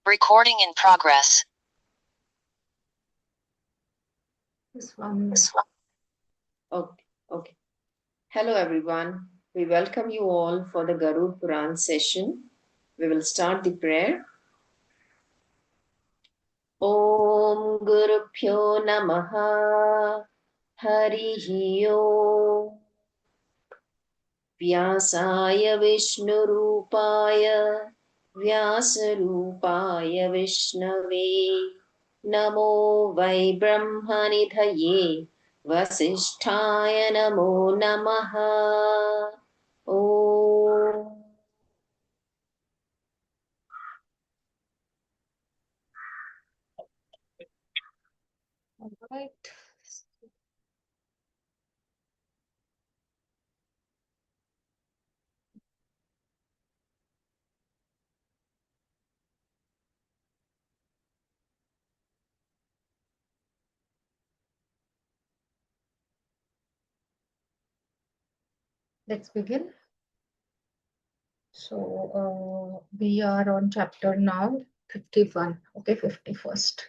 Recording in progress. This one. Okay. Hello everyone. We welcome you all for the Garud Puran session. We will start the prayer. Om Guru Pyo Namaha Harihi Om Vyasaya Vishnu Rupaya Vyasa Rupaya Vishnave Namo Vai Brahmanidhaye Vasisthaya Namo Namaha Om. All right. Let's begin. So we are on chapter now 51. Okay, 51st.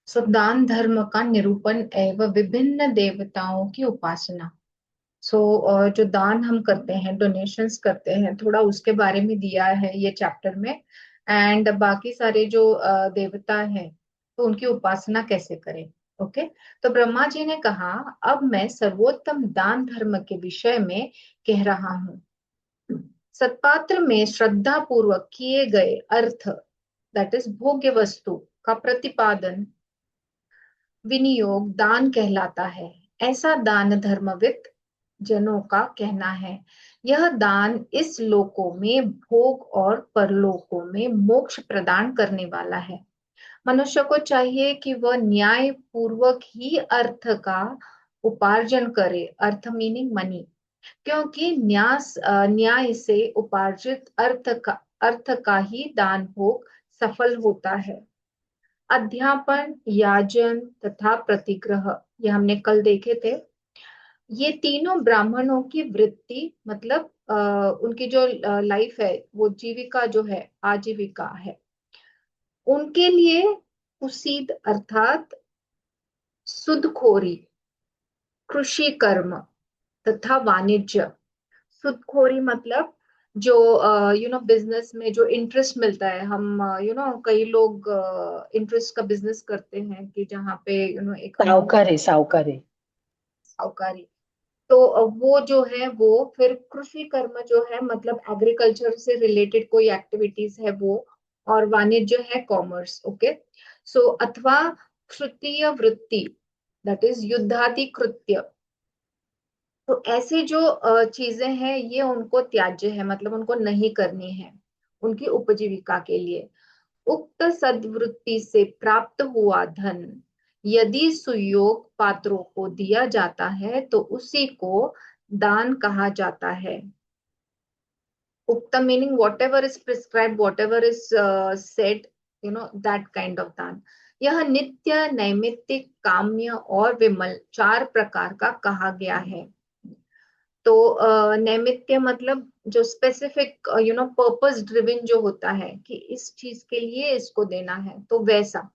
So दान धर्म का निरूपण एवं विभिन्न देवताओं की उपासना. सो जो दान हम करते हैं, डोनेशंस करते हैं, थोड़ा उसके बारे में दिया है ये चैप्टर में. एंड बाकी सारे जो देवता हैं तो उनकी उपासना कैसे करें. ओके. तो ब्रह्मा जी ने कहा, अब मैं सर्वोत्तम दान धर्म के विषय में कह रहा हूँ. सत्पात्र में श्रद्धा पूर्वक किए गए अर्थ, दैट इज भोग्य वस्तु का प्रतिपादन, विनियोग दान कहलाता है. ऐसा दान धर्मविद जनों का कहना है. यह दान इस लोकों में भोग और परलोकों में मोक्ष प्रदान करने वाला है. मनुष्य को चाहिए कि वह न्याय पूर्वक ही अर्थ का उपार्जन करे. अर्थ मीनिंग मनी. क्योंकि न्याय से उपार्जित अर्थ का ही दान भोग सफल होता है. अध्यापन, याजन तथा प्रतिग्रह, ये हमने कल देखे थे. ये तीनों ब्राह्मणों की वृत्ति, मतलब उनकी जो लाइफ है, वो जीविका जो है, आजीविका है, उनके लिए कुसीद अर्थात सुदखोरी, कृषि कर्म तथा वाणिज्य. सुदखोरी मतलब जो बिजनेस में जो इंटरेस्ट मिलता है. हम कई लोग इंटरेस्ट का बिजनेस करते हैं कि जहाँ पे एक साहूकारी. तो वो जो है, वो फिर कृषि कर्म जो है, मतलब एग्रीकल्चर से रिलेटेड कोई एक्टिविटीज है वो. और वाणिज्य है कॉमर्स. ओके. सो अथवा तृतीय वृत्ति, दैट इज युद्धादि कृत्य. तो ऐसी जो चीजें हैं, ये उनको त्याज्य है, मतलब उनको नहीं करनी है उनकी उपजीविका के लिए. उक्त सद्वृत्ति से प्राप्त हुआ धन यदि सुयोग पात्रों को दिया जाता है तो उसी को दान कहा जाता है. उक्त meaning what ever is prescribe, what ever is said, that kind of दान. यह नित्य, नैमित्तिक, काम्य और विमल 4 प्रकार का कहा गया है. तो नैमित्य मतलब जो स्पेसिफिक पर्पस ड्रिवन जो होता है कि इस चीज के लिए इसको देना है, तो वैसा.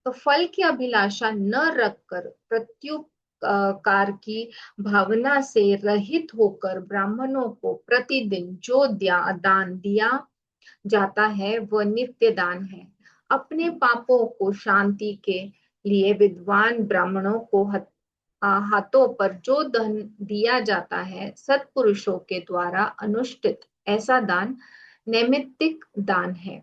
तो फल की अभिलाषा न रखकर प्रत्युपकार की भावना से रहित होकर ब्राह्मणों को प्रतिदिन जो दान दिया जाता है वह नित्य दान है. अपने पापों को शांति के लिए विद्वान ब्राह्मणों को हाथों पर जो धन दिया जाता है सत्पुरुषों के द्वारा अनुष्ठित, ऐसा दान नैमित्तिक दान है.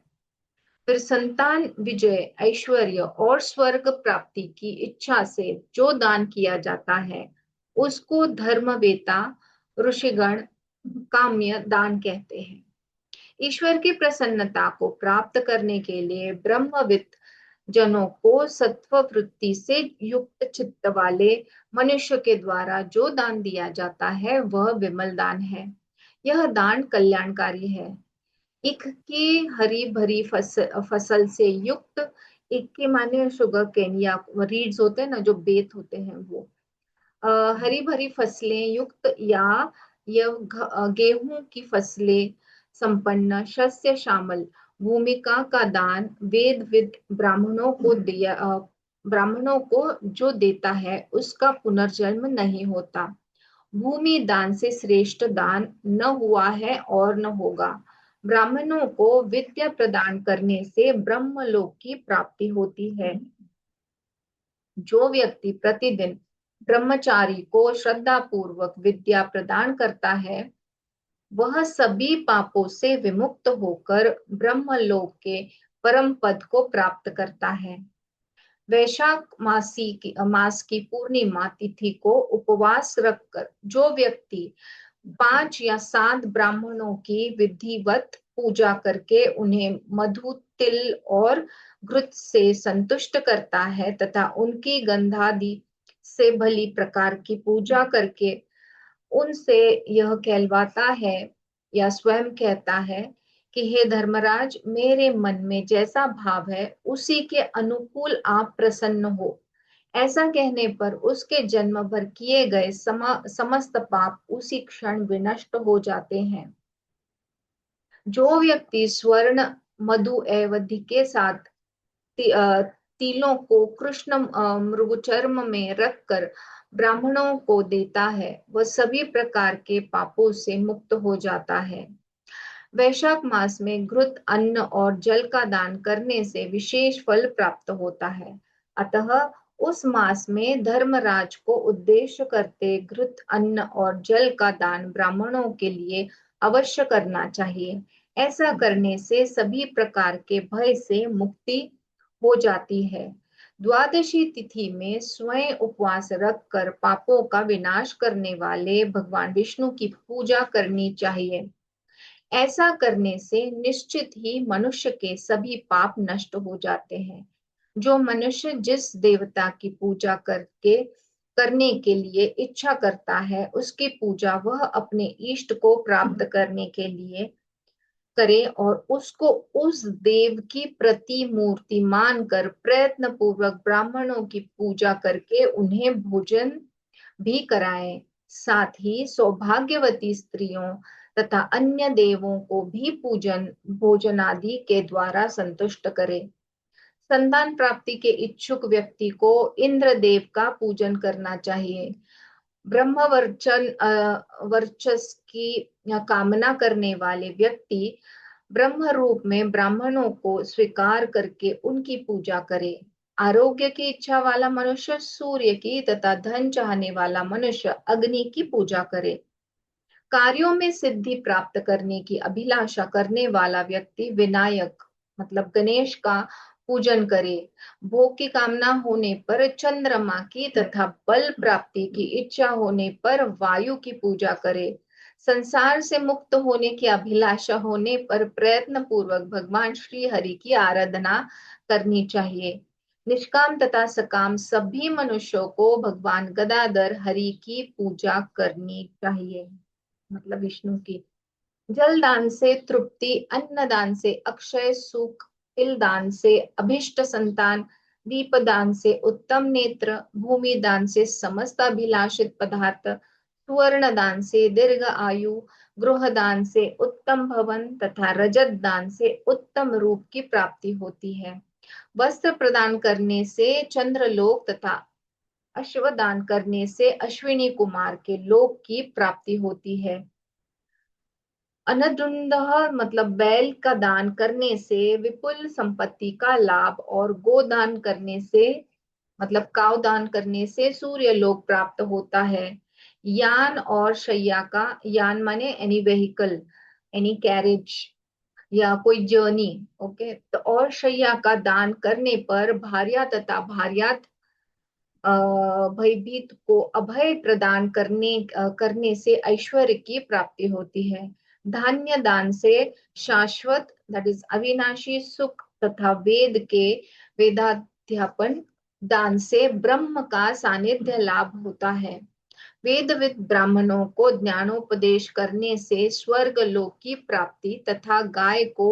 फिर संतान विजय, ऐश्वर्य और स्वर्ग प्राप्ति की इच्छा से जो दान किया जाता है उसको धर्मवेता ऋषिगण काम्य दान कहते हैं. ईश्वर की प्रसन्नता को प्राप्त करने के लिए ब्रह्मविद जनों को सत्व वृत्ति से युक्त चित्त वाले मनुष्य के द्वारा जो दान दिया जाता है वह विमल दान है. यह दान कल्याणकारी है. इक की हरी भरी फसल से युक्त, इक के माने शुगर केन या रीड्स होते हैं ना, जो बेत होते हैं वो. हरी भरी फसलें युक्त या यह गेहूं की फसलें संपन्न, शस्य श्यामल भूमिका का दान वेदविद ब्राह्मणों को जो देता है उसका पुनर्जन्म नहीं होता। भूमि दान से श्रेष्ठ दान न हुआ है और न होगा। ब्राह्मणों को विद्या प्रदान करने से ब्रह्मलोक की प्राप्ति होती है। जो व्यक्ति प्रतिदिन ब्रह्मचारी को श्रद्धा पूर्वक विद्या प्रदान करता है वह सभी पापों से विमुक्त होकर ब्रह्मलोक के परम पद को प्राप्त करता है। वैशाख मास की पूर्णिमा तिथि को उपवास रखकर जो व्यक्ति 5 या 7 ब्राह्मणों की विधिवत पूजा करके उन्हें मधु तिल और घृत से संतुष्ट करता है तथा उनकी गंधादि से भली प्रकार की पूजा करके उनसे यह कहलवाता है या स्वयं कहता है कि हे धर्मराज, मेरे मन में जैसा भाव है उसी के अनुकूल आप प्रसन्न हो। ऐसा कहने पर उसके जन्म भर किए गए समस्त पाप उसी क्षण विनष्ट हो जाते हैं। जो व्यक्ति स्वर्ण मधु एवं के साथ तिलों को कृष्ण मृगचर्म में रखकर ब्राह्मणों को देता है वह सभी प्रकार के पापों से मुक्त हो जाता है। वैशाख मास में घृत अन्न और जल का दान करने से विशेष फल प्राप्त होता है। अतः उस मास में धर्मराज को उद्देश्य करते घृत अन्न और जल का दान ब्राह्मणों के लिए अवश्य करना चाहिए। ऐसा करने से सभी प्रकार के भय से मुक्ति हो जाती है। द्वादशी तिथि में स्वयं उपवास रखकर पापों का विनाश करने वाले भगवान विष्णु की पूजा करनी चाहिए। ऐसा करने से निश्चित ही मनुष्य के सभी पाप नष्ट हो जाते हैं। जो मनुष्य जिस देवता की पूजा करने के लिए इच्छा करता है उसकी पूजा वह अपने इष्ट को प्राप्त करने के लिए करे और उसको उस देव की प्रतिमूर्ति मानकर प्रयत्न पूर्वक ब्राह्मणों की पूजा करके उन्हें भोजन भी कराए। साथ ही सौभाग्यवती स्त्रियों तथा अन्य देवों को भी भोजन आदि के द्वारा संतुष्ट करे। संतान प्राप्ति के इच्छुक व्यक्ति को इंद्र देव का पूजन करना चाहिए। वर्चस की कामना करने वाले व्यक्ति ब्रह्म रूप में ब्राह्मणों को स्वीकार करके उनकी पूजा करे। आरोग्य की इच्छा वाला मनुष्य सूर्य की तथा धन चाहने वाला मनुष्य अग्नि की पूजा करे। कार्यों में सिद्धि प्राप्त करने की अभिलाषा करने वाला व्यक्ति विनायक मतलब गणेश का पूजन करे। भोग की कामना होने पर चंद्रमा की तथा बल प्राप्ति की इच्छा होने पर वायु की पूजा करे। संसार से मुक्त होने की अभिलाषा होने पर प्रयत्न पूर्वक भगवान श्री हरि की आराधना करनी चाहिए। निष्काम तथा सकाम सभी मनुष्यों को भगवान गदाधर हरि की पूजा करनी चाहिए, मतलब विष्णु की। जल दान से तृप्ति, अन्न दान से अक्षय सुख, तिल दान से अभिष्ट संतान, दीप दान से उत्तम नेत्र, भूमि दान से समस्त अभिलाषित पदार्थ, सुवर्ण दान से दीर्घ आयु, गृह दान से उत्तम भवन तथा रजत दान से उत्तम रूप की प्राप्ति होती है। वस्त्र प्रदान करने से चंद्रलोक तथा अश्वदान करने से अश्विनी कुमार के लोक की प्राप्ति होती है। अनदुंद मतलब बैल का दान करने से विपुल संपत्ति का लाभ और गोदान करने से मतलब काव दान करने से सूर्य लोक प्राप्त होता है। यान और शैया का, यान माने एनी व्हीकल, एनी कैरेज या कोई जर्नी, ओके, तो और शैया का दान करने पर भार्या तथा भार्यात भयभीत को अभय प्रदान करने से ऐश्वर्य की प्राप्ति होती है। धान्य दान से शाश्वत दैट इज अविनाशी सुख तथा वेद के वेदाध्यापन दान से ब्रह्म का सानिध्य लाभ होता है। वेदविद ब्राह्मणों को ज्ञानोपदेश करने से स्वर्ग लोक की प्राप्ति तथा गाय को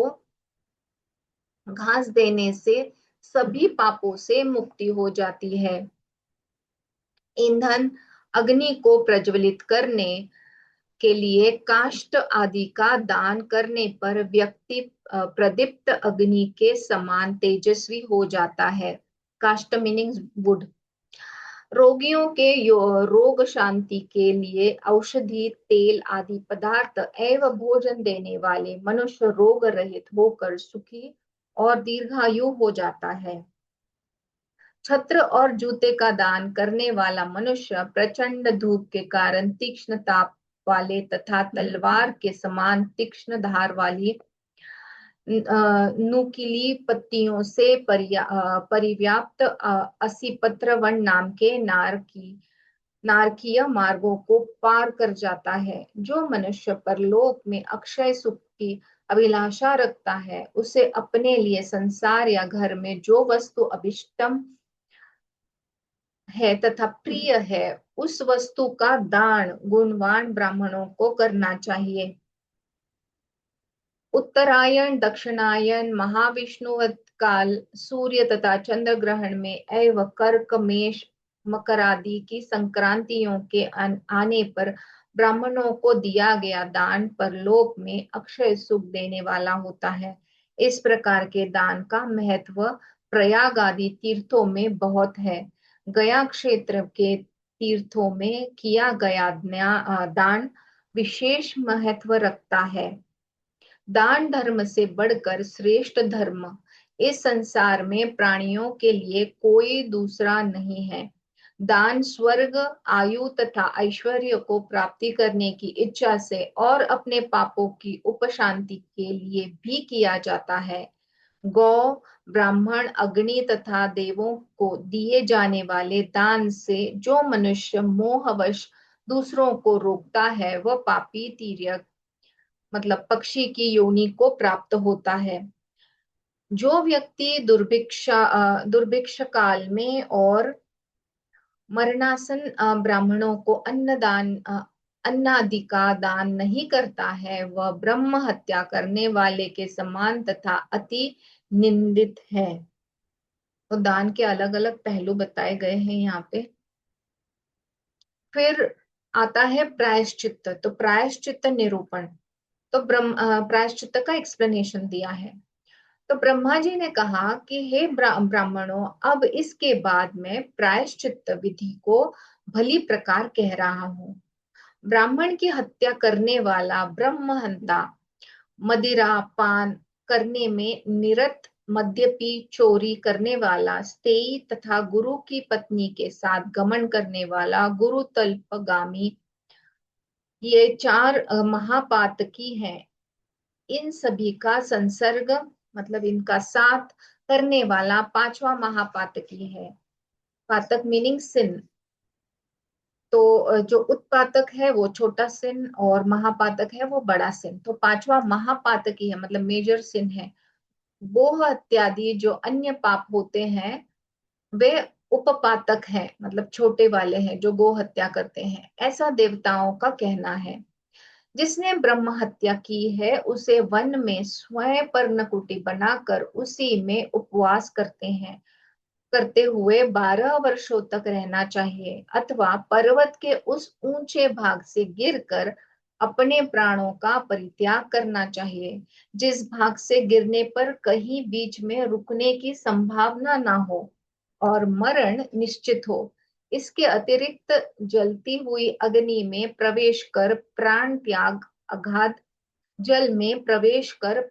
घास देने से सभी पापों से मुक्ति हो जाती है। ईंधन अग्नि को प्रज्वलित करने के लिए काष्ठ आदि का दान करने पर व्यक्ति प्रदीप्त अग्नि के समान तेजस्वी हो जाता है। काष्ठ मीनिंग वुड। रोगियों के रोग शांति के लिए औषधि, तेल आदि पदार्थ एवं भोजन देने वाले मनुष्य रोग रहित होकर सुखी और दीर्घायु हो जाता है। छत्र और जूते का दान करने वाला मनुष्य प्रचंड धूप के कारण तीक्ष्ण ताप वाले तथा तलवार के समान तीक्ष्ण धार वाली नुकीली पत्तियों से परिव्याप्त असिपत्रवन नाम के नारकीय मार्गों को पार कर जाता है। जो मनुष्य परलोक में अक्षय सुख की अभिलाषा रखता है, उसे अपने लिए संसार या घर में जो वस्तु अभिष्टम है तथा प्रिय है, उस वस्तु का दान गुणवान ब्राह्मणों को करना चाहिए। उत्तरायण, दक्षिणायन, महाविष्णुवत काल, सूर्य तथा चंद्र ग्रहण में एवं कर्क, मेष, मकर आदि की संक्रांतियों के आने पर ब्राह्मणों को दिया गया दान परलोक में अक्षय सुख देने वाला होता है। इस प्रकार के दान का महत्व प्रयाग आदि तीर्थों में बहुत है। गया क्षेत्र के तीर्थों में किया गया दान विशेष महत्व रखता है। दान धर्म से बढ़कर श्रेष्ठ धर्म इस संसार में प्राणियों के लिए कोई दूसरा नहीं है। दान स्वर्ग, आयु तथा ऐश्वर्य को प्राप्ति करने की इच्छा से और अपने पापों की उपशांति के लिए भी किया जाता है। गौ, ब्राह्मण, अग्नि तथा देवों को दिए जाने वाले दान से जो मनुष्य मोहवश दूसरों को रोकता है, वह पापी तिर्यक मतलब पक्षी की योनि को प्राप्त होता है। जो व्यक्ति दुर्भिक्ष काल में और मरणासन ब्राह्मणों को अन्नादि का दान नहीं करता है, वह ब्रह्म हत्या करने वाले के समान तथा अति निंदित है। तो दान के अलग अलग पहलू बताए गए हैं यहाँ पे। फिर आता है प्रायश्चित्त। तो प्रायश्चित्त निरूपण, तो प्रायश्चित्त का एक्सप्लेनेशन दिया है। तो ब्रह्मा जी ने कहा कि हे ब्राह्मणों, अब इसके बाद मैं प्रायश्चित्त विधि को भली प्रकार कह रहा हूं। ब्राह्मण की हत्या करने वाला ब्रह्महंता, मदिरा पान करने में निरत, मद्यपी, चोरी करने वाला, स्तेयी तथा गुरु की पत्नी के साथ गमन करने वाला गुरु तल्पगामी, ये चार महापातकी हैं। इन सभी का संसर्ग मतलब इनका साथ करने वाला पांचवा महापातकी है। पातक मीनिंग सिन। तो जो उत्पातक है वो छोटा सिन और महापातक है वो बड़ा सिन। तो पांचवा महापातकी है मतलब मेजर सिन है। गोह इत्यादि जो अन्य पाप होते हैं वे उपपातक हैं मतलब छोटे वाले हैं जो गो हत्या करते हैं, ऐसा देवताओं का कहना है। जिसने ब्रह्म हत्या की है उसे वन में स्वयं पर्णकुटी बनाकर उसी में उपवास करते हुए 12 वर्षों तक रहना चाहिए, अथवा पर्वत के उस ऊंचे भाग से गिरकर अपने प्राणों का परित्याग करना चाहिए जिस भाग से गिरने पर कहीं बीच में रुकने की संभावना ना हो और मरण निश्चित हो। इसके अतिरिक्त जलती हुई अग्नि में प्रवेश कर प्राण त्याग, अगाध जल में प्रवेश कर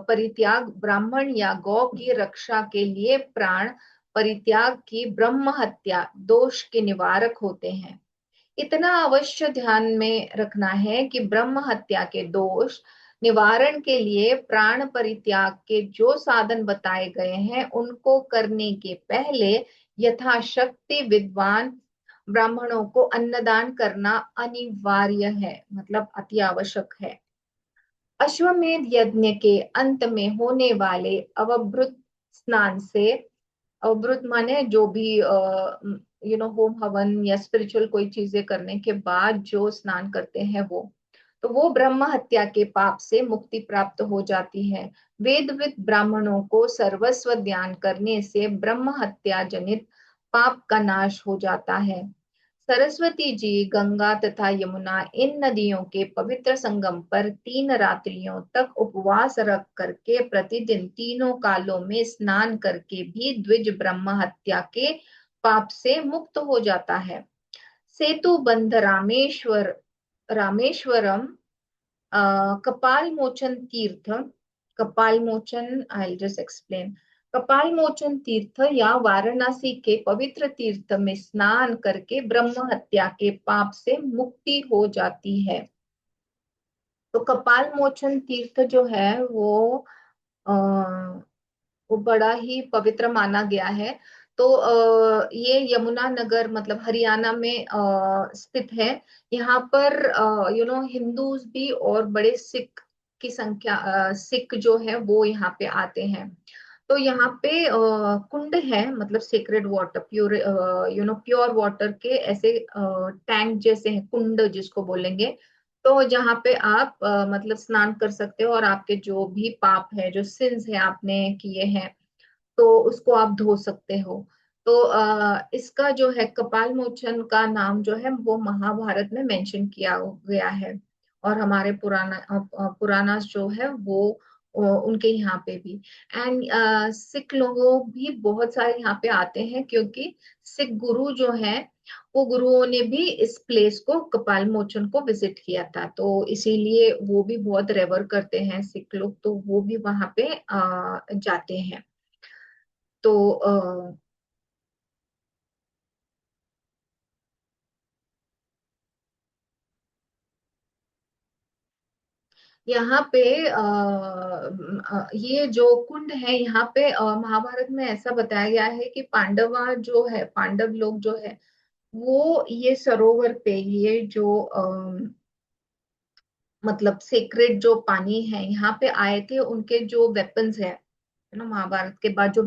परित्याग, ब्राह्मण या गौ की रक्षा के लिए प्राण परित्याग की ब्रह्म हत्या दोष के निवारक होते हैं। इतना अवश्य ध्यान में रखना है कि ब्रह्म हत्या के दोष निवारण के लिए प्राण परित्याग के जो साधन बताए गए हैं उनको करने के पहले यथाशक्ति विद्वान ब्राह्मणों को अन्नदान करना अनिवार्य है मतलब अति आवश्यक है। अश्वमेध यज्ञ के अंत में होने वाले अवभृत स्नान से, अवभृत माने जो भी होम हवन या स्पिरिचुअल कोई चीजें करने के बाद जो स्नान करते हैं वो ब्रह्म हत्या के पाप से मुक्ति प्राप्त हो जाती है। वेदविद ब्राह्मणों को सर्वस्व ध्यान करने से ब्रह्म हत्या जनित पाप का नाश हो जाता है। सरस्वती जी, गंगा तथा यमुना इन नदियों के पवित्र संगम पर 3 रात्रियों तक उपवास रख करके प्रतिदिन तीनों कालों में स्नान करके भी द्विज ब्रह्म हत्या के पाप से मुक्त हो जाता है। सेतु बंध रामेश्वरम, कपाल मोचन तीर्थ, Kapal Mochan, I just explain. Kapal Mochan तीर्थ या वाराणसी के पवित्र तीर्थ में स्नान करके ब्रह्म हत्या के पाप से मुक्ति हो जाती है। तो कपाल मोचन तीर्थ जो है वो बड़ा ही पवित्र माना गया है। तो ये यमुना नगर मतलब हरियाणा में स्थित है। यहाँ पर हिंदूज भी और बड़े सिख की संख्या, सिख जो है वो यहाँ पे आते हैं। तो यहाँ पे कुंड है, मतलब sacred water, pure pure water के ऐसे टैंक जैसे हैं, कुंड जिसको बोलेंगे। तो जहाँ पे आप मतलब स्नान कर सकते हो और आपके जो भी पाप है, जो सिंस है आपने किए हैं, तो उसको आप धो सकते हो। तो इसका जो है कपाल मोचन का नाम जो है वो महाभारत में मेंशन किया गया है। और हमारे पुराना जो है वो उनके यहाँ पे भी। एंड सिख लोगों भी बहुत सारे यहाँ पे आते हैं, क्योंकि सिख गुरु जो है वो गुरुओं ने भी इस प्लेस को, कपाल मोचन को विजिट किया था, तो इसीलिए वो भी बहुत रेवर करते हैं सिख लोग, तो वो भी वहां पे जाते हैं। तो यहाँ पे ये जो कुंड है यहाँ पे महाभारत में ऐसा बताया गया है कि पांडवा जो है, पांडव लोग जो है वो ये सरोवर पे, ये जो मतलब सेक्रेट जो पानी है यहाँ पे आए थे, उनके जो वेपन्स है ना, महाभारत के बाद जो